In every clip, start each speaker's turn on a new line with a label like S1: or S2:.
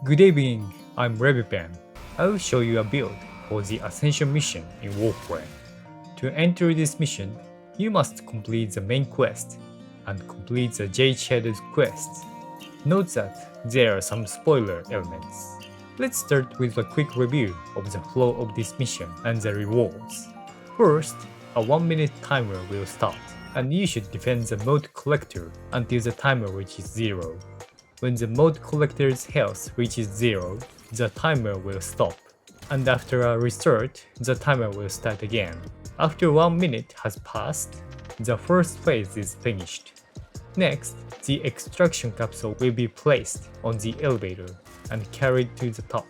S1: Good evening, I'm Revipen. I will show you a build for the Ascension mission in Warframe. To enter this mission, you must complete the main quest and complete the Jade shaded quests. Note that there are some spoiler elements. Let's start with a quick review of the flow of this mission and the rewards. First, a 1-minute timer will start, and you should defend the mode collector until the timer reaches 0. When the mode collector's health reaches 0, the timer will stop, and after a restart, the timer will start again. After 1 minute has passed, the first phase is finished. Next, the extraction capsule will be placed on the elevator and carried to the top.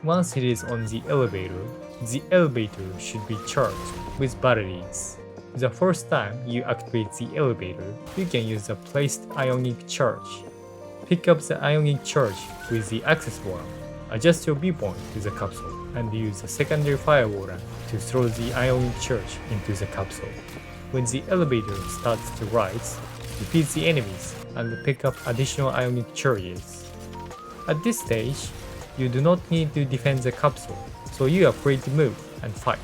S1: Once it is on the elevator should be charged with batteries. The first time you activate the elevator, you can use the placed Ionic charge. Pick up the Ionic charge with the access button, adjust your viewpoint to the capsule, and use the secondary fire water to throw the Ionic charge into the capsule. When the elevator starts to rise, defeat the enemies and pick up additional Ionic charges. At this stage, you do not need to defend the capsule, so you are free to move and fight.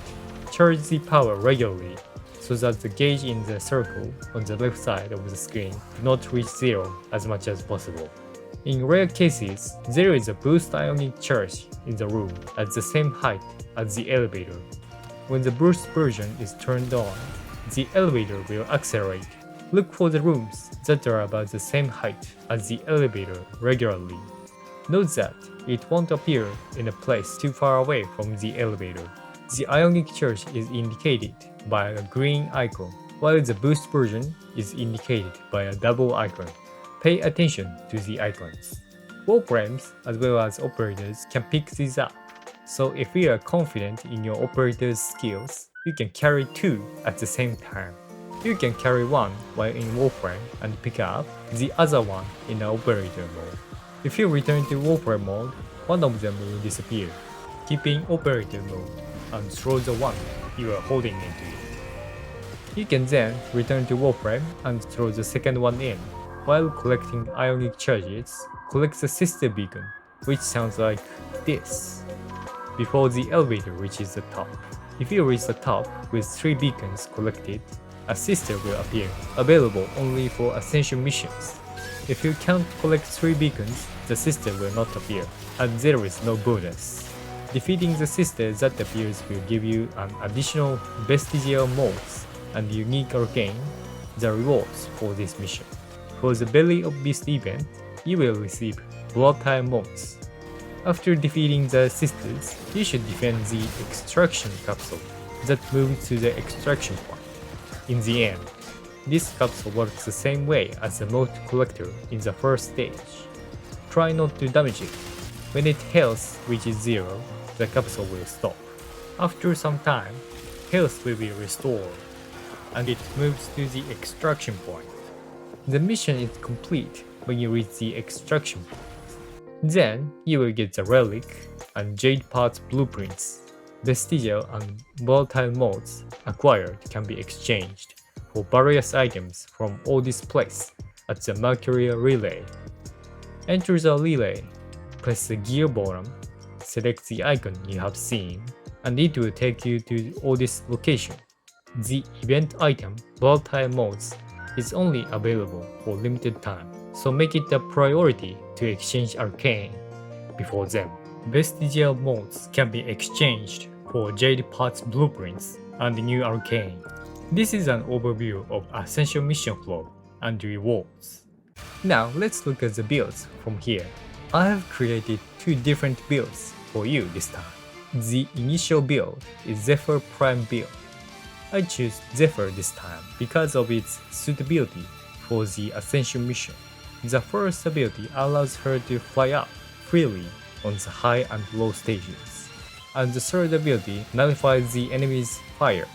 S1: Charge the power regularly so that the gauge in the circle on the left side of the screen do not reach 0 as much as possible. In rare cases, there is a boost Ionic charge in the room at the same height as the elevator. When the boost version is turned on, the elevator will accelerate. Look for the rooms that are about the same height as the elevator regularly. Note that it won't appear in a place too far away from the elevator. The Ionic charge is indicated by a green icon, while the boost version is indicated by a double icon. Pay attention to the icons. Warframes as well as operators can pick these up, so if you are confident in your operator's skills, you can carry 2 at the same time. You can carry 1 while in Warframe and pick up the other one in the operator mode. If you return to Warframe mode, one of them will disappear. Keep in operator mode and throw the one you are holding into it. You can then return to Warframe and throw the second one in. While collecting Ionic charges, collect the sister beacon, which sounds like this, before the elevator reaches the top. If you reach the top with 3 beacons collected, a sister will appear, available only for Ascension missions. If you can't collect 3 beacons, the sister will not appear, and there is no bonus. Defeating the sister that appears will give you an additional vestigial motes and unique arcane, the rewards for this mission. For the Belly of Beast event, you will receive volatile motes. After defeating the sisters, you should defend the extraction capsule that moves to the extraction point. In the end, this capsule works the same way as the mote collector in the first stage. Try not to damage it. When its health reaches 0, the capsule will stop. After some time, health will be restored, and it moves to the extraction point. The mission is complete when you reach the extraction point. Then, you will get the relic and Jade parts blueprints. Vestigial and volatile motes acquired can be exchanged for various items from all displays at the Mercurial relay. Enter the relay, press the gear bottom, select the icon you have seen, and it will take you to Audis location. The event item, Volatile Modes, is only available for limited time, so make it a priority to exchange arcane before them. Vestigial modes can be exchanged for Jade parts blueprints and new arcane. This is an overview of Ascension mission flow and rewards. Now let's look at the builds from here. I have created 2 different builds for you this time. The initial build is Zephyr Prime build. I choose Zephyr this time because of its suitability for the Ascension mission. The first ability allows her to fly up freely on the high and low stages, and the third ability nullifies the enemy's fire.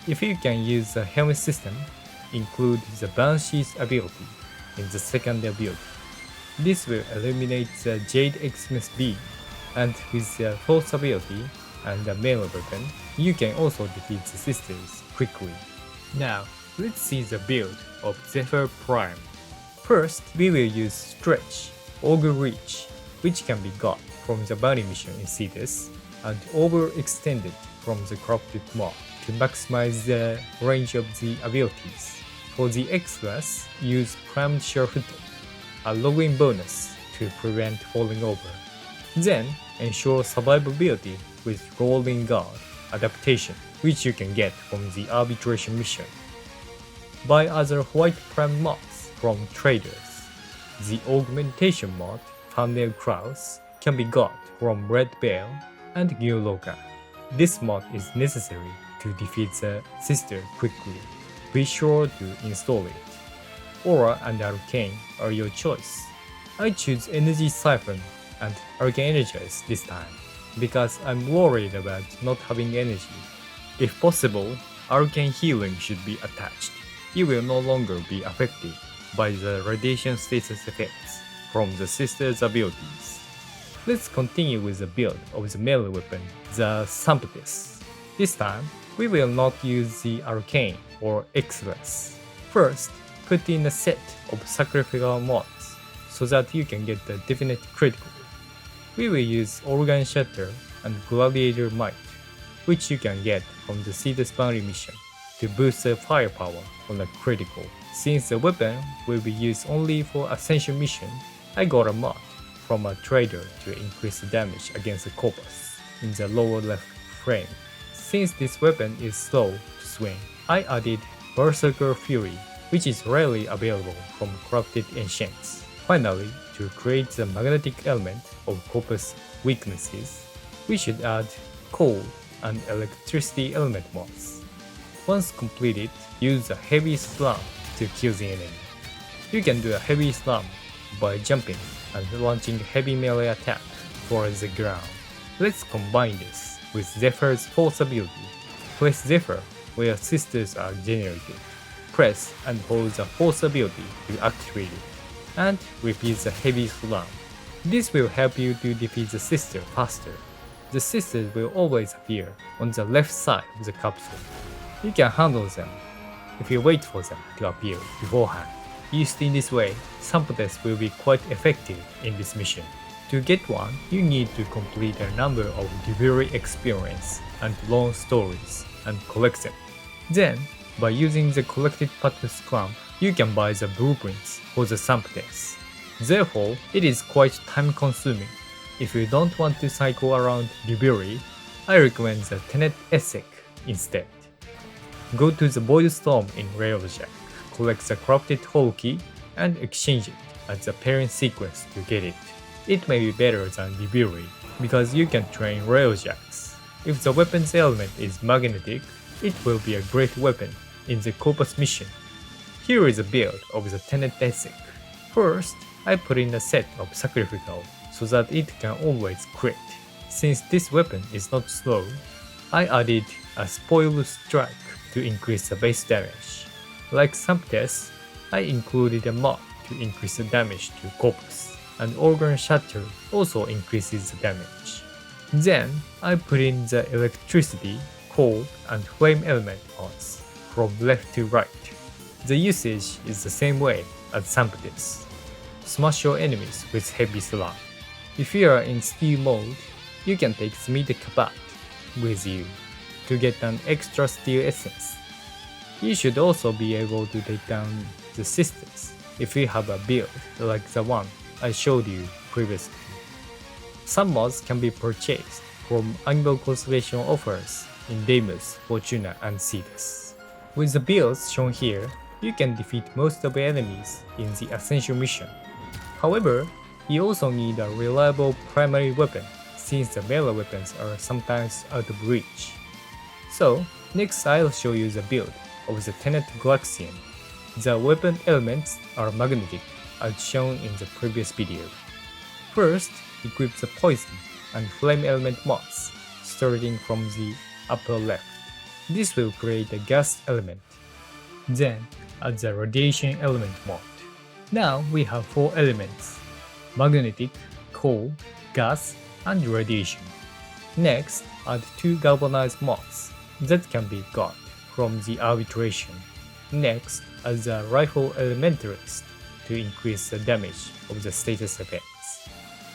S1: If you can use the Helminth system, include the Banshee's ability in the second ability. This will eliminate the Jade Xmas beam, and with the fourth ability and the melee weapon, you can also defeat the sisters quickly. Now, let's see the build of Zephyr Prime. First, we will use Stretch, Augur Reach, which can be got from the bounty mission in Syndicates, and overextended from the corrupted mod to maximize the range of the abilities. For the X class, use primed sure-footed, a login bonus to prevent falling over. Then, ensure survivability with rolling guard adaptation, which you can get from the arbitration mission. Buy other white prime mods from traders. The augmentation mod, Thumbnail Crows, can be got from Red Veil and New Loka. This mod is necessary to defeat the sister quickly. Be sure to install it. Aura and Arcane are your choice. I choose Energy Siphon and Arcane Energize this time, because I'm worried about not having energy. If possible, Arcane Healing should be attached. You will no longer be affected by the radiation status effects from the sister's abilities. Let's continue with the build of the melee weapon, the Syndicates. This time, we will not use the Arcane or X-Less. First, put in a set of sacrificial mods so that you can get the definite critical. We will use Organ Shatter and Gladiator Might, which you can get from the Syndicates bounty mission to boost the firepower on a critical. Since the weapon will be used only for Ascension mission, I got a mod from a trader to increase the damage against the corpus in the lower left frame. Since this weapon is slow to swing, I added Berserker Fury, which is rarely available from Corrupted Ancients. Finally, to create the magnetic element of corpus weaknesses, we should add cold and electricity element mods. Once completed, use a heavy slam to kill the enemy. You can do a heavy slam by jumping and launching heavy melee attack towards the ground. Let's combine this with Zephyr's force ability. Place Zephyr where sisters are generated. Press and hold the force ability to activate it, and repeat the heavy slam. This will help you to defeat the sister faster. The sisters will always appear on the left side of the capsule. You can handle them if you wait for them to appear beforehand. Used in this way, Syndicates will be quite effective in this mission. To get one, you need to complete a number of library experience and long stories and collect them. Then, by using the collected patterns clamp, you can buy the blueprints for the Syndicates. Therefore, it is quite time consuming. If you don't want to cycle around library, I recommend the Tenet Essek instead. Go to the Void Storm in Railjack, collect the corrupted hole key, and exchange it as the parent sequence to get it. It may be better than library because you can train Railjacks. If the weapon's element is magnetic, it will be a great weapon in the Corpus mission. Here is a build of the Tenet Essek. First, I put in a set of sacrificial so that it can always crit. Since this weapon is not slow, I added a Spoil Strike to increase the base damage. Like Syndicates, I included a mod to increase the damage to Corpus, and Organ Shatter also increases the damage. Then, I put in the electricity, cold, and flame element mods from left to right. The usage is the same way as Syndicates. Smash your enemies with heavy slam. If you are in steel mode, you can take Smith Kabat with you to get an extra steel essence. You should also be able to take down the sisters if you have a build like the one I showed you previously. Some mods can be purchased from Animal Conservation offers in Deimos, Fortuna, and Syndicates. With the builds shown here, you can defeat most of the enemies in the Ascension mission. However, you also need a reliable primary weapon since the melee weapons are sometimes out of reach. So, next I'll show you the build of the Tenet Galaxian. The weapon elements are magnetic as shown in the previous video. First, equip the poison and flame element mods starting from the upper left. This will create a gas element. Then, add the radiation element mod. Now we have 4 elements: magnetic, cold, gas, and radiation. Next, add 2 galvanized mods that can be got from the arbitration. Next, add the rifle elementalist to increase the damage of the status effects.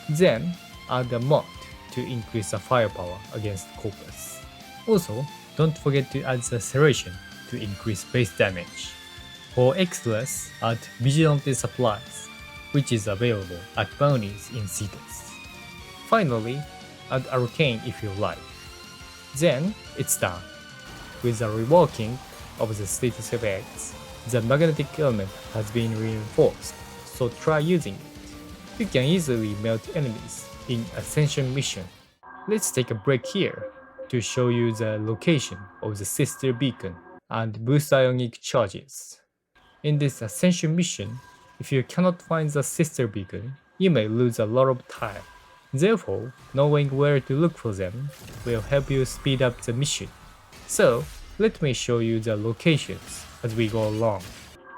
S1: Then, add a mod to increase the firepower against Corpus. Also, don't forget to add the Serration to increase base damage. For extras, add Vigilante Supplies, which is available at bounties in cities. Finally, add Arcane if you like. Then, it's done. With the reworking of the status effects, the magnetic element has been reinforced, so try using it. You can easily melt enemies in Ascension mission. Let's take a break here to show you the location of the sister beacon and boost Ionic charges. In this Ascension mission, if you cannot find the sister beacon, you may lose a lot of time. Therefore, knowing where to look for them will help you speed up the mission. So, let me show you the locations as we go along.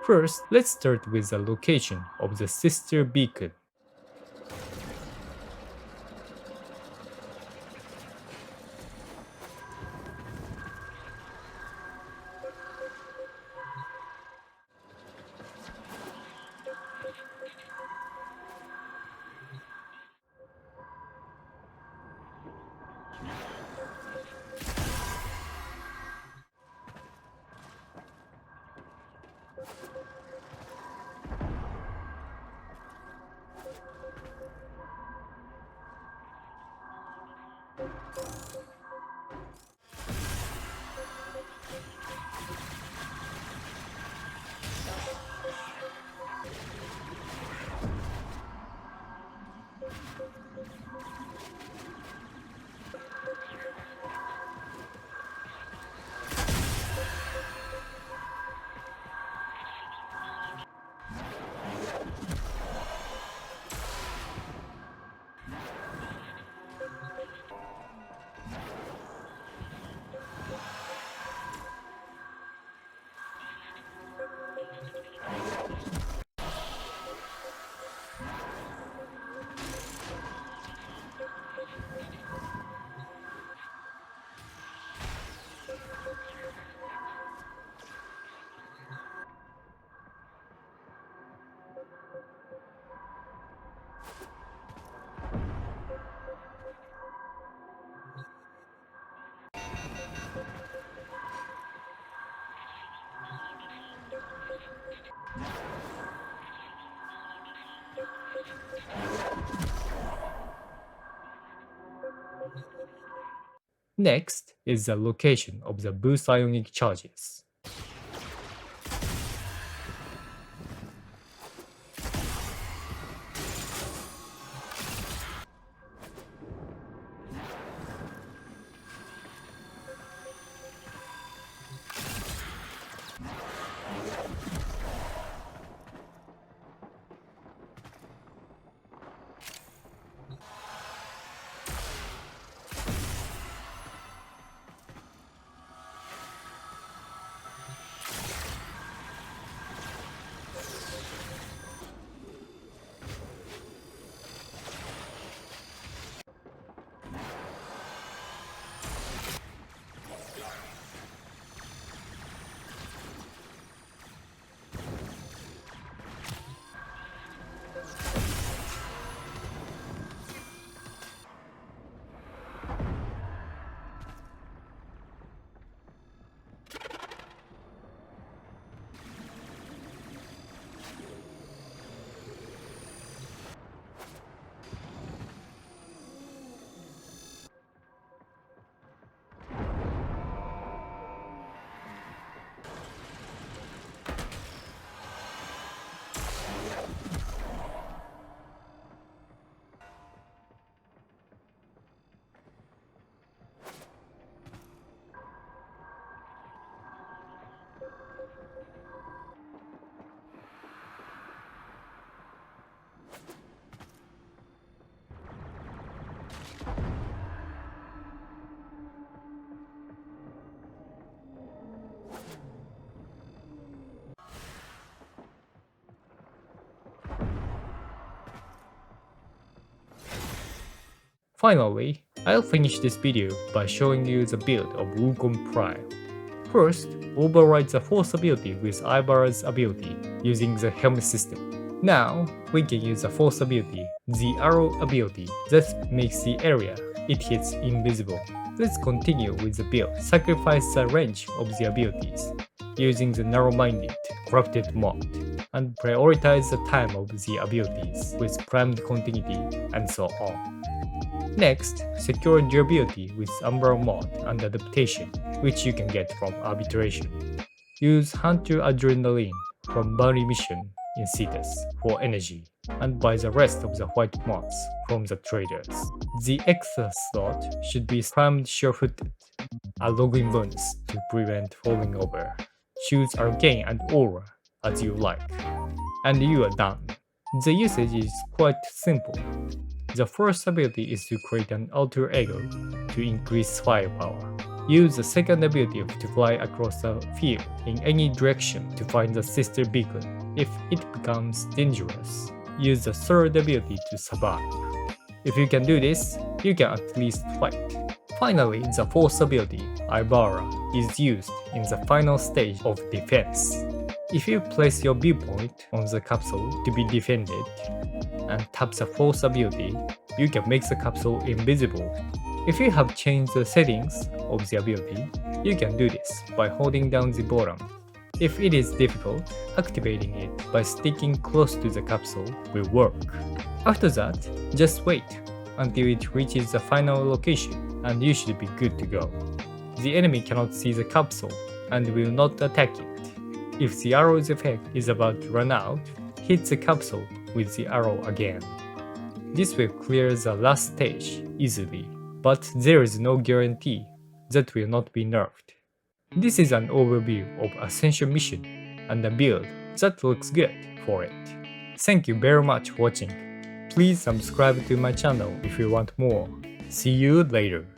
S1: First, let's start with the location of the sister beacon. Next is the location of the boost Ionic charges. Finally, I'll finish this video by showing you the build of Wukong Prime. First, override the Force ability with Ibarra's ability using the Helminth system. Now, we can use a fourth ability, the arrow ability, that makes the area it hits invisible. Let's continue with the build. Sacrifice the range of the abilities, using the narrow-minded, corrupted mod, and prioritize the time of the abilities with primed continuity, and so on. Next, secure durability with Umbral mod and adaptation, which you can get from arbitration. Use Hunter Adrenaline from Bounty Mission in Cetus for energy, and buy the rest of the white mods from the traders. The extra slot should be primed sure-footed, a login bonus to prevent falling over. Choose Arcane and Aura as you like, and you are done. The usage is quite simple. The first ability is to create an alter ego to increase firepower. Use the second ability to fly across the field in any direction to find the sister beacon if it becomes dangerous. Use the third ability to survive. If you can do this, you can at least fight. Finally, the fourth ability, Ibara, is used in the final stage of defense. If you place your viewpoint on the capsule to be defended and tap the fourth ability, you can make the capsule invisible. If you have changed the settings of the ability, you can do this by holding down the bottom. If it is difficult, activating it by sticking close to the capsule will work. After that, just wait until it reaches the final location and you should be good to go. The enemy cannot see the capsule and will not attack it. If the arrow's effect is about to run out, hit the capsule with the arrow again. This will clear the last stage easily, but there is no guarantee that will not be nerfed. This is an overview of Ascension mission and a build that looks good for it. Thank you very much for watching. Please subscribe to my channel if you want more. See you later.